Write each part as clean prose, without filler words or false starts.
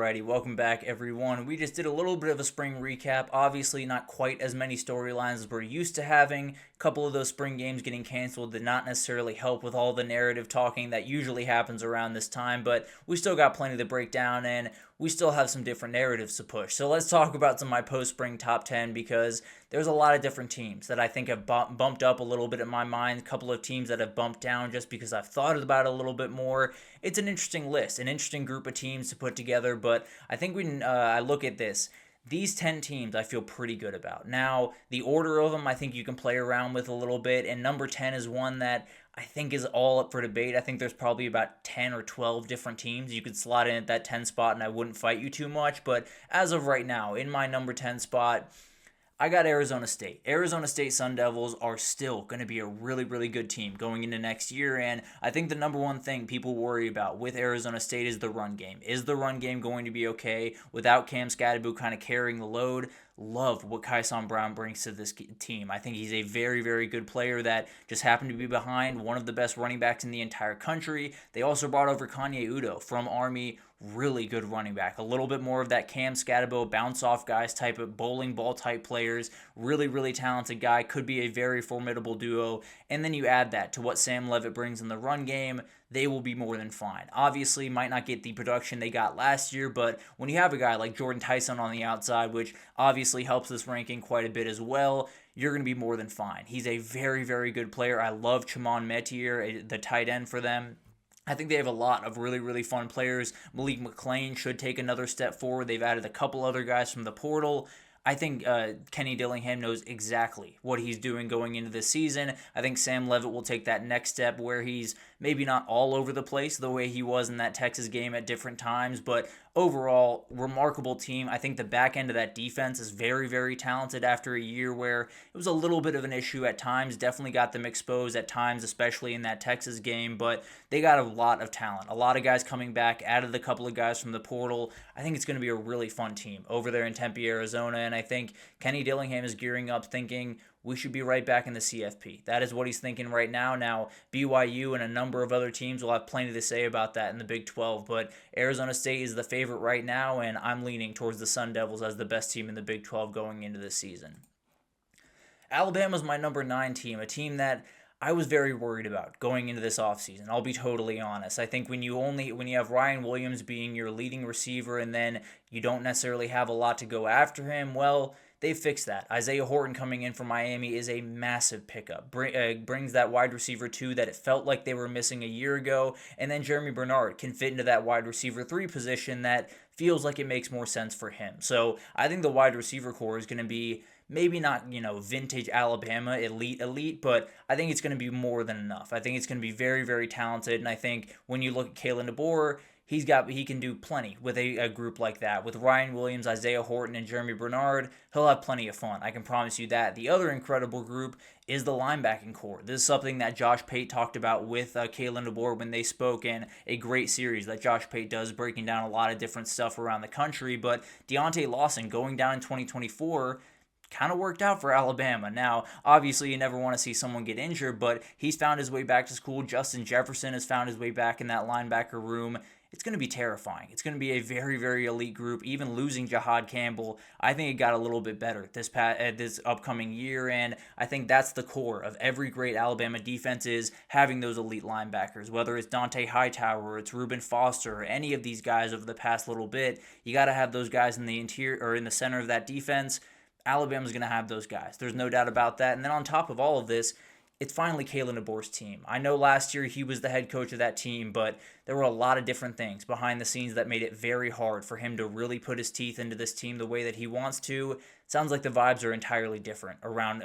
Alrighty, welcome back everyone. We just did a little bit of a spring recap. Obviously not quite as many storylines as we're used to having. A couple of those spring games getting canceled did not necessarily help with all the narrative talking that usually happens around this time, but we still got plenty to break down and we still have some different narratives to push. So let's talk about some of my post-spring top 10 because there's a lot of different teams that I think have bumped up a little bit in my mind. A couple of teams that have bumped down just because I've thought about it a little bit more. It's an interesting list, an interesting group of teams to put together, but I think I look at this. These 10 teams I feel pretty good about. Now, the order of them I think you can play around with a little bit, and number 10 is one that I think is all up for debate. I think there's probably about 10 or 12 different teams you could slot in at that 10 spot, and I wouldn't fight you too much, but as of right now, in my number 10 spot, I got Arizona State. Arizona State Sun Devils are still going to be a really, really good team going into next year, and I think the number one thing people worry about with Arizona State is the run game. Is the run game going to be okay without Cam Scadaboo kind of carrying the load? Love what Kyson Brown brings to this team. I think he's a very, very good player that just happened to be behind one of the best running backs in the entire country. They also brought over Kanye Udo from Army. Really good running back. A little bit more of that Cam Scadaboo bounce off guys type of bowling ball type players. Really, really talented guy. Could be a very formidable duo. And then you add that to what Sam Levitt brings in the run game. They will be more than fine. Obviously, might not get the production they got last year, but when you have a guy like Jordan Tyson on the outside, which obviously helps this ranking quite a bit as well, you're going to be more than fine. He's a very, very good player. I love Chamon Metier, the tight end for them. I think they have a lot of really, really fun players. Malik McClain should take another step forward. They've added a couple other guys from the portal. I think Kenny Dillingham knows exactly what he's doing going into this season. I think Sam Levitt will take that next step where he's maybe not all over the place the way he was in that Texas game at different times, but overall, remarkable team. I think the back end of that defense is very, very talented after a year where it was a little bit of an issue at times. Definitely got them exposed at times, especially in that Texas game, but they got a lot of talent. A lot of guys coming back, added a couple of guys from the portal. I think it's going to be a really fun team over there in Tempe, Arizona, and I think Kenny Dillingham is gearing up thinking we should be right back in the CFP. That is what he's thinking right now. Now, BYU and a number of other teams will have plenty to say about that in the Big 12, but Arizona State is the favorite right now, and I'm leaning towards the Sun Devils as the best team in the Big 12 going into this season. Alabama's my number 9 team, a team that I was very worried about going into this offseason. I'll be totally honest. I think when you have Ryan Williams being your leading receiver and then you don't necessarily have a lot to go after him, well, they fixed that. Isaiah Horton coming in from Miami is a massive pickup. Brings that wide receiver 2 that it felt like they were missing a year ago. And then Jeremy Bernard can fit into that wide receiver 3 position that feels like it makes more sense for him. So I think the wide receiver core is going to be maybe not, vintage Alabama, elite, but I think it's going to be more than enough. I think it's going to be very, very talented. And I think when you look at Kalen DeBoer, he can do plenty with a group like that. With Ryan Williams, Isaiah Horton, and Jeremy Bernard, he'll have plenty of fun. I can promise you that. The other incredible group is the linebacking core. This is something that Josh Pate talked about with Kalen DeBoer when they spoke in a great series that Josh Pate does, breaking down a lot of different stuff around the country. But Deontay Lawson going down in 2024 kind of worked out for Alabama. Now, obviously, you never want to see someone get injured, but he's found his way back to school. Justin Jefferson has found his way back in that linebacker room. It's going to be terrifying. It's going to be a very, very elite group. Even losing Jahad Campbell, I think it got a little bit better this upcoming year, and I think that's the core of every great Alabama defense is having those elite linebackers. Whether it's Dante Hightower, or it's Reuben Foster, or any of these guys over the past little bit, you got to have those guys in the interior or in the center of that defense. Alabama's going to have those guys. There's no doubt about that. And then on top of all of this, it's finally Kalen DeBoer's team. I know last year he was the head coach of that team, but there were a lot of different things behind the scenes that made it very hard for him to really put his teeth into this team the way that he wants to. Sounds like the vibes are entirely different around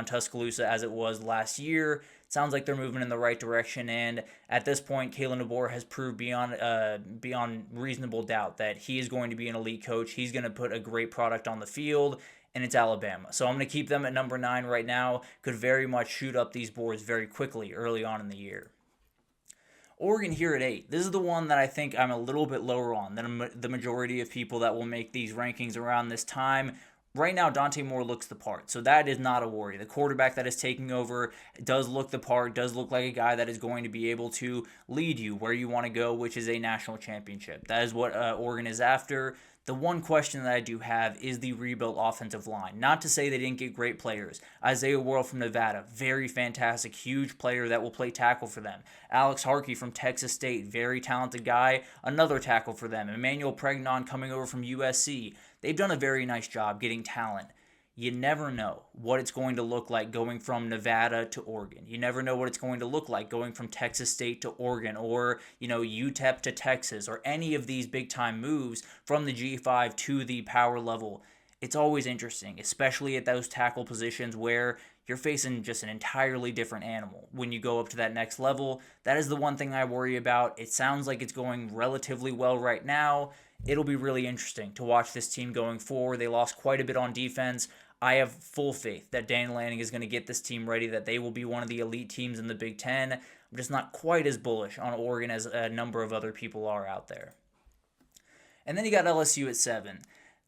Tuscaloosa as it was last year. Sounds like they're moving in the right direction, and at this point, Kalen DeBoer has proved beyond reasonable doubt that he is going to be an elite coach. He's going to put a great product on the field, and it's Alabama. So I'm going to keep them at number 9 right now. Could very much shoot up these boards very quickly early on in the year. Oregon here at 8. This is the one that I think I'm a little bit lower on than the majority of people that will make these rankings around this time. right now Dante Moore looks the part, so that is not a worry. The quarterback that is taking over does look the part, does look like a guy that is going to be able to lead you where you want to go, which is a national championship. That is what Oregon is after. The one question that I do have is the rebuilt offensive line. Not to say they didn't get great players. Isaiah Worrell from Nevada, very fantastic, huge player that will play tackle for them. Alex Harkey from Texas State, very talented guy, another tackle for them. Emmanuel Pregnon coming over from USC. They've done a very nice job getting talent. You never know what it's going to look like going from Nevada to Oregon. You never know what it's going to look like going from Texas State to Oregon, or, UTEP to Texas, or any of these big time moves from the G5 to the power level. It's always interesting, especially at those tackle positions where you're facing just an entirely different animal when you go up to that next level. That is the one thing I worry about. It sounds like it's going relatively well right now. It'll be really interesting to watch this team going forward. They lost quite a bit on defense. I have full faith that Dan Lanning is going to get this team ready, that they will be one of the elite teams in the Big Ten. I'm just not quite as bullish on Oregon as a number of other people are out there. And then you got LSU at 7.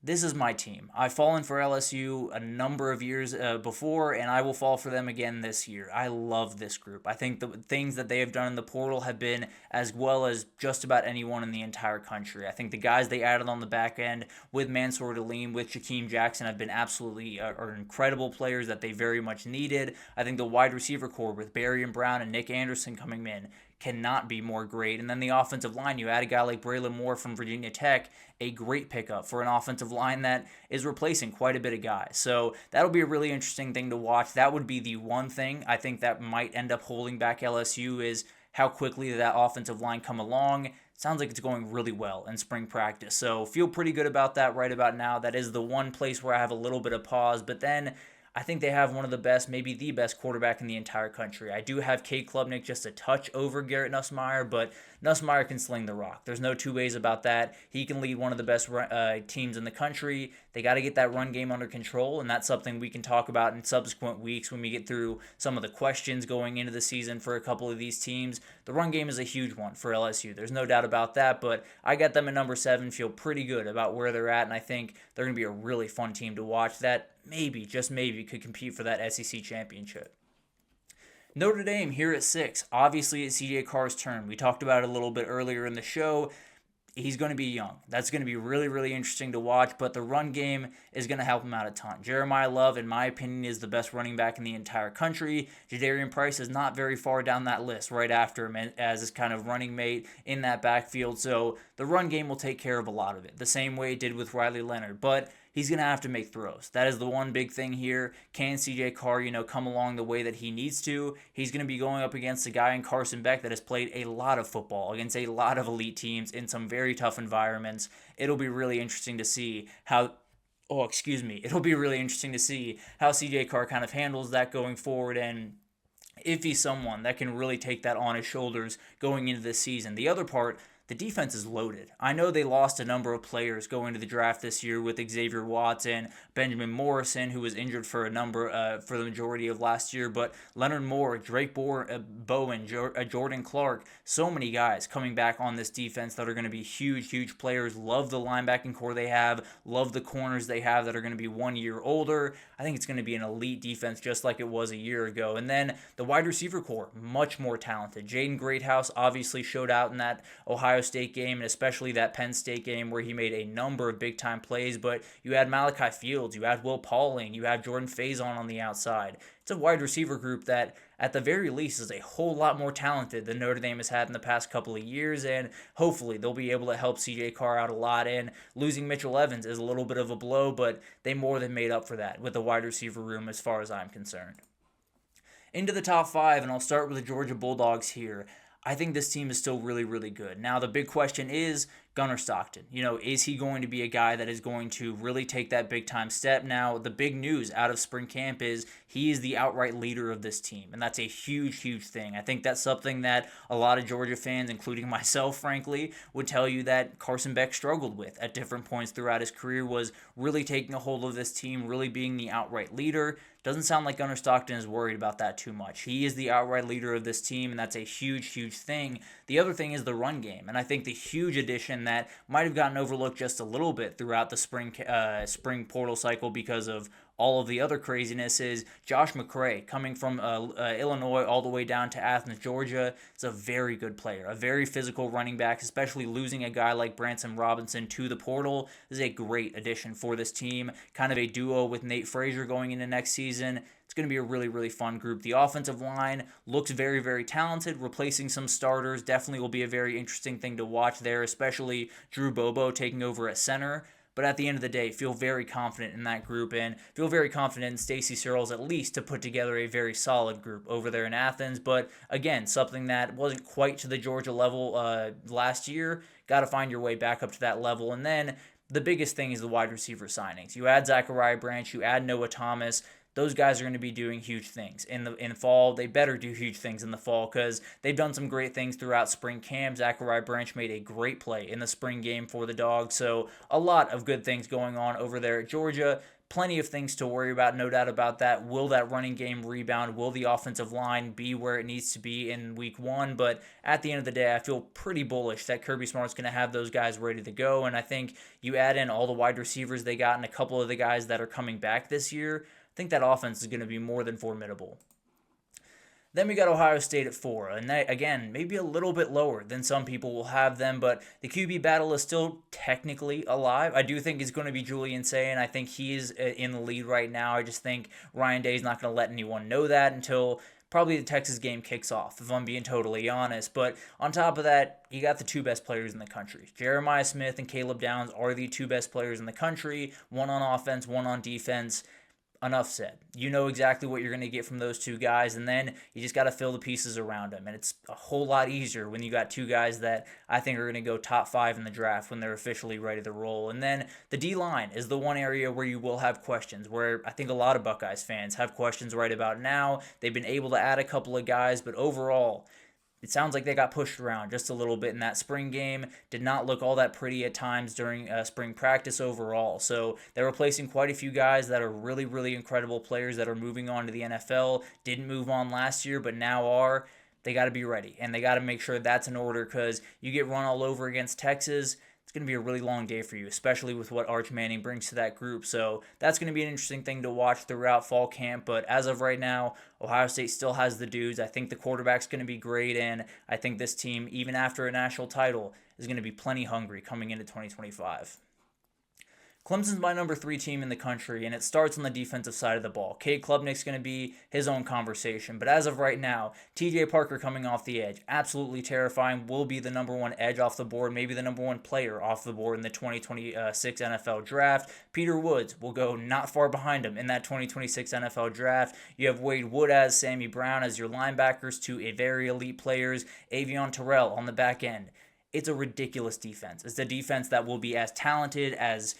This is my team. I've fallen for LSU a number of years before, and I will fall for them again this year. I love this group. I think the things that they have done in the portal have been as well as just about anyone in the entire country. I think the guys they added on the back end with Mansour Aleem, with Jakeem Jackson have been absolutely are incredible players that they very much needed. I think the wide receiver core with Barry and Brown and Nick Anderson coming in cannot be more great. And then the offensive line, you add a guy like Braylon Moore from Virginia Tech, a great pickup for an offensive line that is replacing quite a bit of guys. So that'll be a really interesting thing to watch. That would be the one thing I think that might end up holding back LSU is how quickly that offensive line come along. Sounds like it's going really well in spring practice. So feel pretty good about that right about now. That is the one place where I have a little bit of pause. But then I think they have one of the best, maybe the best quarterback in the entire country. I do have Cade Klubnik just a touch over Garrett Nussmeier, but Nussmeier can sling the rock. There's no two ways about that. He can lead one of the best teams in the country. They got to get that run game under control, and that's something we can talk about in subsequent weeks when we get through some of the questions going into the season for a couple of these teams. The run game is a huge one for LSU. There's no doubt about that, but I got them at number 7, feel pretty good about where they're at, and I think they're going to be a really fun team to watch that maybe, just maybe, could compete for that SEC championship. Notre Dame here at 6. Obviously, it's CJ Carr's turn. We talked about it a little bit earlier in the show. He's going to be young. That's going to be really, really interesting to watch, but the run game is going to help him out a ton. Jeremiah Love, in my opinion, is the best running back in the entire country. Jadarian Price is not very far down that list right after him as his kind of running mate in that backfield, so the run game will take care of a lot of it, the same way it did with Riley Leonard, but he's going to have to make throws. That is the one big thing here. Can CJ Carr, come along the way that he needs to? He's going to be going up against a guy in Carson Beck that has played a lot of football against a lot of elite teams in some very tough environments. It'll be really interesting to see how It'll be really interesting to see how CJ Carr kind of handles that going forward, and if he's someone that can really take that on his shoulders going into this season. The other part, the defense is loaded. I know they lost a number of players going to the draft this year with Xavier Watson, Benjamin Morrison, who was injured for for the majority of last year, but Leonard Moore, Drake Bowen, Jordan Clark, so many guys coming back on this defense that are going to be huge, huge players. Love the linebacking core they have, love the corners they have that are going to be 1 year older. I think it's going to be an elite defense just like it was a year ago. And then the wide receiver core, much more talented. Jaden Greathouse obviously showed out in that Ohio State game, and especially that Penn State game where he made a number of big-time plays, but you had Malachi Fields, you had Will Pauling, you have Jordan Faison on the outside. It's a wide receiver group that, at the very least, is a whole lot more talented than Notre Dame has had in the past couple of years, and hopefully they'll be able to help CJ Carr out a lot, and losing Mitchell Evans is a little bit of a blow, but they more than made up for that with the wide receiver room as far as I'm concerned. Into the top 5, and I'll start with the Georgia Bulldogs here. I think this team is still really, really good. Now, the big question is Gunnar Stockton. Is he going to be a guy that is going to really take that big-time step? Now, the big news out of spring camp is he is the outright leader of this team, and that's a huge, huge thing. I think that's something that a lot of Georgia fans, including myself, frankly, would tell you that Carson Beck struggled with at different points throughout his career, was really taking a hold of this team, really being the outright leader. Doesn't sound like Gunnar Stockton is worried about that too much. He is the outright leader of this team, and that's a huge, huge thing. The other thing is the run game, and I think the huge addition that might have gotten overlooked just a little bit throughout the spring portal cycle because of all of the other craziness is Josh McCray coming from Illinois all the way down to Athens, Georgia. It's a very good player, a very physical running back, especially losing a guy like Branson Robinson to the portal. This is a great addition for this team, kind of a duo with Nate Frazier going into next season. It's going to be a really, really fun group. The offensive line looks very, very talented. Replacing some starters definitely will be a very interesting thing to watch there, especially Drew Bobo taking over at center. But at the end of the day, feel very confident in that group and feel very confident in Stacey Searles at least to put together a very solid group over there in Athens. But again, something that wasn't quite to the Georgia level last year. Got to find your way back up to that level. And then the biggest thing is the wide receiver signings. You add Zachariah Branch, you add Noah Thomas. Those guys are going to be doing huge things in the fall. They better do huge things in the fall because they've done some great things throughout spring camp. Zachariah Branch made a great play in the spring game for the Dogs. So a lot of good things going on over there at Georgia. Plenty of things to worry about, no doubt about that. Will that running game rebound? Will the offensive line be where it needs to be in week one? But at the end of the day, I feel pretty bullish that Kirby Smart's going to have those guys ready to go. And I think you add in all the wide receivers they got and a couple of the guys that are coming back this year, I think that offense is going to be more than formidable. Then we got Ohio State at 4, and that, again, maybe a little bit lower than some people will have them, but the QB battle is still technically alive. I do think it's going to be Julian Say, and I think he's in the lead right now. I just think Ryan Day is not going to let anyone know that until probably the Texas game kicks off, if I'm being totally honest. But on top of that, you got the two best players in the country. Jeremiah Smith and Caleb Downs are the two best players in the country, one on offense, one on defense. Enough said. You know exactly what you're going to get from those two guys, and then you just got to fill the pieces around them. And it's a whole lot easier when you got two guys that I think are going to go top 5 in the draft when they're officially ready to roll. And then the D-line is the one area where you will have questions, where I think a lot of Buckeyes fans have questions right about now. They've been able to add a couple of guys, but overall, it sounds like they got pushed around just a little bit in that spring game. Did not look all that pretty at times during spring practice overall. So they're replacing quite a few guys that are really, really incredible players that are moving on to the NFL. Didn't move on last year, but now are. They got to be ready, and they got to make sure that's in order because you get run all over against Texas. It's going to be a really long day for you, especially with what Arch Manning brings to that group. So that's going to be an interesting thing to watch throughout fall camp. But as of right now, Ohio State still has the dudes. I think the quarterback's going to be great, and I think this team, even after a national title, is going to be plenty hungry coming into 2025. Clemson's my number 3 team in the country, and it starts on the defensive side of the ball. Cade Klubnik's going to be his own conversation, but as of right now, TJ Parker coming off the edge, absolutely terrifying, will be the number 1 edge off the board, maybe the number 1 player off the board in the 2026 NFL Draft. Peter Woods will go not far behind him in that 2026 NFL Draft. You have Wade Wood as Sammy Brown as your linebackers, 2 very elite players, Avion Terrell on the back end. It's a ridiculous defense. It's a defense that will be as talented, as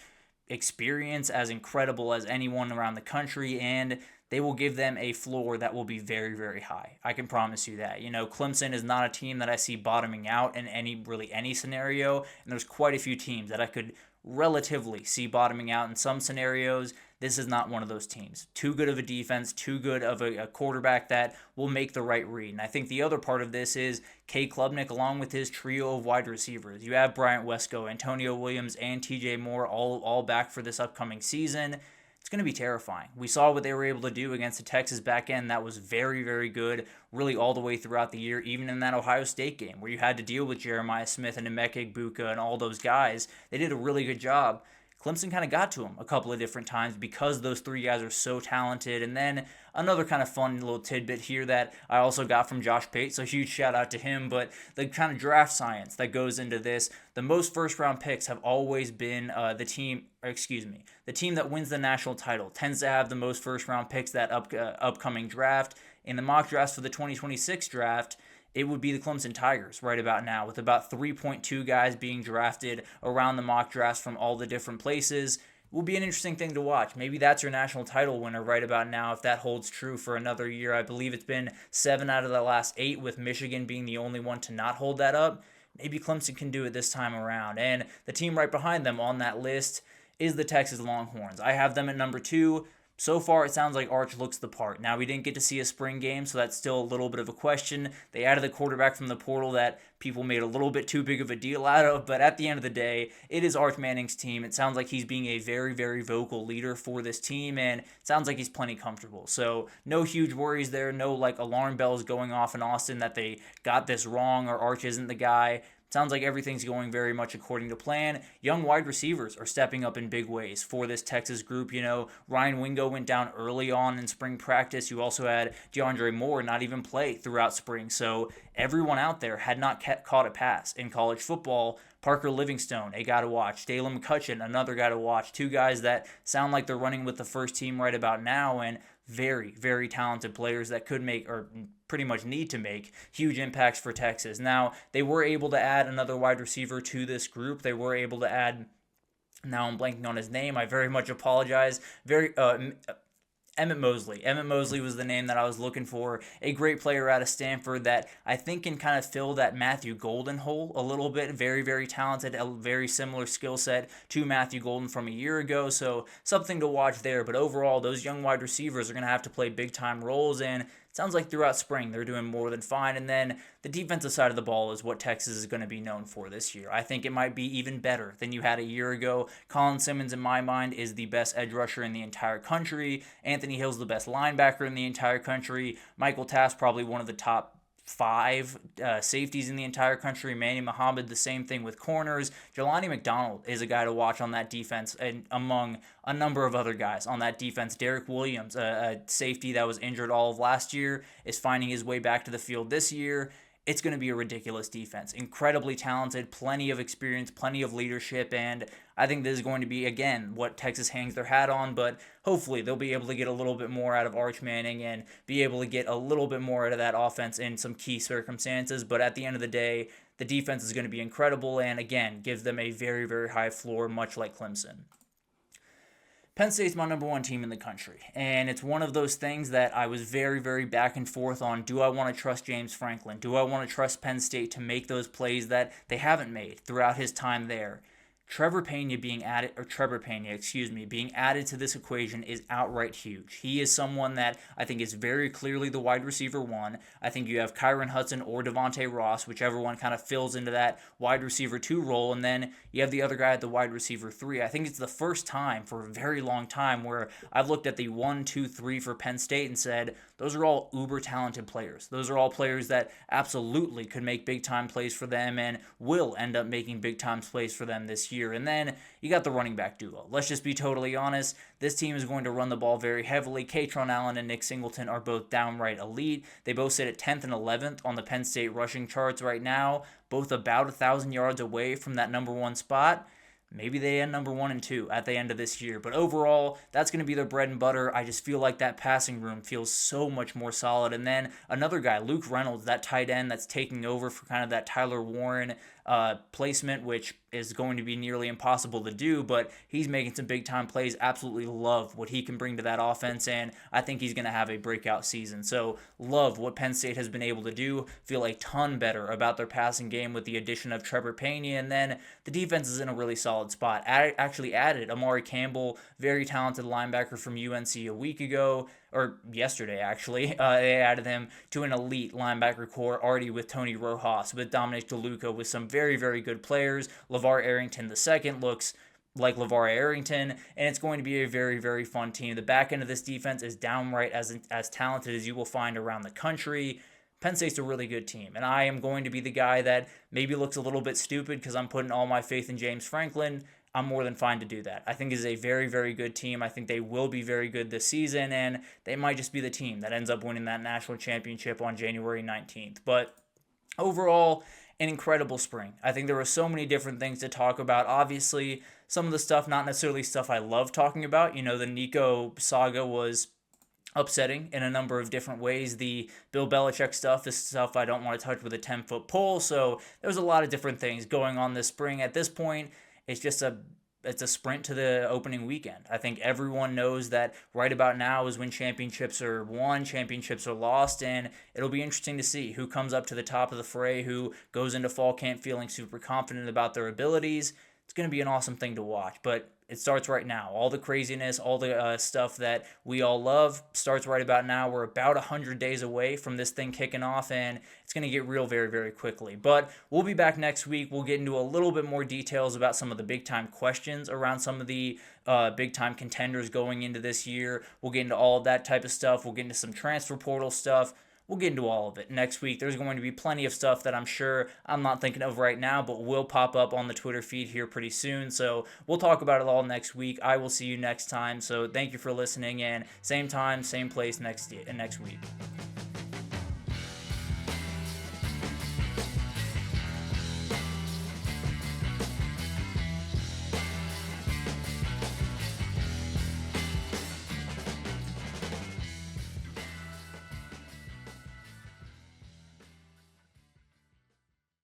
experience, as incredible as anyone around the country, and they will give them a floor that will be very, very high. I can promise you that. Clemson is not a team that I see bottoming out in any scenario, and there's quite a few teams that I could relatively see bottoming out in some scenarios. This is not one of those teams. Too good of a defense, too good of a quarterback that will make the right read. And I think the other part of this is Cade Klubnik along with his trio of wide receivers. You have Bryant Wesco, Antonio Williams, and TJ Moore all back for this upcoming season. It's going to be terrifying. We saw what they were able to do against the Texas back end. That was very, very good, really all the way throughout the year, even in that Ohio State game where you had to deal with Jeremiah Smith and Emeka Egbuka and all those guys. They did a really good job. Clemson kind of got to him a couple of different times because those 3 guys are so talented. And then another kind of fun little tidbit here that I also got from Josh Pate, so huge shout out to him, but the kind of draft science that goes into this, the most first round picks have always been the team that wins the national title tends to have the most first round picks that upcoming draft. In the mock drafts for the 2026 draft, it would be the Clemson Tigers right about now, with about 3.2 guys being drafted around the mock drafts from all the different places. It will be an interesting thing to watch. Maybe that's your national title winner right about now if that holds true for another year. I believe it's been 7 out of the last 8, with Michigan being the only one to not hold that up. Maybe Clemson can do it this time around. And the team right behind them on that list is the Texas Longhorns. I have them at number 2. So far, it sounds like Arch looks the part. Now, we didn't get to see a spring game, so that's still a little bit of a question. They added the quarterback from the portal that people made a little bit too big of a deal out of, but at the end of the day, it is Arch Manning's team. It sounds like he's being a very, very vocal leader for this team, and it sounds like he's plenty comfortable. So, no huge worries there. No, like, alarm bells going off in Austin that they got this wrong or Arch isn't the guy. Sounds like everything's going very much according to plan. Young wide receivers are stepping up in big ways for this Texas group. Ryan Wingo went down early on in spring practice. You also had DeAndre Moore not even play throughout spring. So everyone out there had not caught a pass in college football. Parker Livingstone, a guy to watch. Dalen McCutcheon, another guy to watch. Two guys that sound like they're running with the first team right about now, and very, very talented players that could make, or pretty much need to make, huge impacts for Texas. Now, they were able to add another wide receiver to this group. They were able to add, now I'm blanking on his name. I very much apologize. Emmett Mosley. Emmett Mosley was the name that I was looking for. A great player out of Stanford that I think can kind of fill that Matthew Golden hole a little bit. Very, very talented, a very similar skill set to Matthew Golden from a year ago. So something to watch there. But overall, those young wide receivers are going to have to play big-time roles, and it sounds like throughout spring they're doing more than fine. And then the defensive side of the ball is what Texas is going to be known for this year. I think it might be even better than you had a year ago. Colin Simmons, in my mind, is the best edge rusher in the entire country. Anthony Hill's the best linebacker in the entire country. Michael Taft, probably one of the top 5 safeties in the entire country. Manny Muhammad, the same thing with corners. Jelani McDonald is a guy to watch on that defense, and among a number of other guys on that defense. Derek Williams, a safety that was injured all of last year, is finding his way back to the field this year. It's going to be a ridiculous defense. Incredibly talented, plenty of experience, plenty of leadership, and I think this is going to be, again, what Texas hangs their hat on, but hopefully they'll be able to get a little bit more out of Arch Manning and be able to get a little bit more out of that offense in some key circumstances. But at the end of the day, the defense is going to be incredible and, again, gives them a very, very high floor, much like Clemson. Penn State's my number 1 team in the country, and it's one of those things that I was very, very back and forth on. Do I want to trust James Franklin? Do I want to trust Penn State to make those plays that they haven't made throughout his time there? Trevor Pena being added to this equation is outright huge. He is someone that I think is very clearly the wide receiver 1. I think you have Kyron Hudson or Devontae Ross, whichever one kind of fills into that wide receiver 2 role, and then you have the other guy at the wide receiver 3. I think it's the first time for a very long time where I've looked at the 1, 2, 3 for Penn State and said, those are all uber talented players. Those are all players that absolutely could make big time plays for them and will end up making big time plays for them this year. And then you got the running back duo. Let's just be totally honest. This team is going to run the ball very heavily. Katron Allen and Nick Singleton are both downright elite. They both sit at 10th and 11th on the Penn State rushing charts right now, both about 1,000 yards away from that number 1 spot. Maybe they end number 1 and 2 at the end of this year. But overall, that's going to be their bread and butter. I just feel like that passing room feels so much more solid. And then another guy, Luke Reynolds, that tight end that's taking over for kind of that Tyler Warren placement, which is going to be nearly impossible to do, but he's making some big time plays. Absolutely love what he can bring to that offense, and I think he's going to have a breakout season. So love what Penn State has been able to do. Feel a ton better about their passing game with the addition of Trevor Pena, and then the defense is in a really solid spot. Actually added Amari Campbell, very talented linebacker from UNC a week ago, or yesterday actually. They added him to an elite linebacker core already with Tony Rojas, with Dominic DeLuca, with some very, very good players. LeVar Arrington II looks like LeVar Arrington, and it's going to be a very, very fun team. The back end of this defense is downright as talented as you will find around the country. Penn State's a really good team, and I am going to be the guy that maybe looks a little bit stupid because I'm putting all my faith in James Franklin. I'm more than fine to do that. I think this is a very, very good team. I think they will be very good this season, and they might just be the team that ends up winning that national championship on January 19th. But overall, an incredible spring. I think there were so many different things to talk about. Obviously, some of the stuff, not necessarily stuff I love talking about. The Nico saga was upsetting in a number of different ways. The Bill Belichick stuff is stuff I don't want to touch with a 10-foot pole. So there's a lot of different things going on this spring. At this point, it's a sprint to the opening weekend. I think everyone knows that right about now is when championships are won, championships are lost, and it'll be interesting to see who comes up to the top of the fray, who goes into fall camp feeling super confident about their abilities. It's going to be an awesome thing to watch. But it starts right now. All the craziness, all the stuff that we all love starts right about now. We're about 100 days away from this thing kicking off, and it's going to get real very, very quickly. But we'll be back next week. We'll get into a little bit more details about some of the big-time questions around some of the big-time contenders going into this year. We'll get into all of that type of stuff. We'll get into some transfer portal stuff. We'll get into all of it next week. There's going to be plenty of stuff that I'm sure I'm not thinking of right now, but will pop up on the Twitter feed here pretty soon. So we'll talk about it all next week. I will see you next time. So thank you for listening, and same time, same place next week.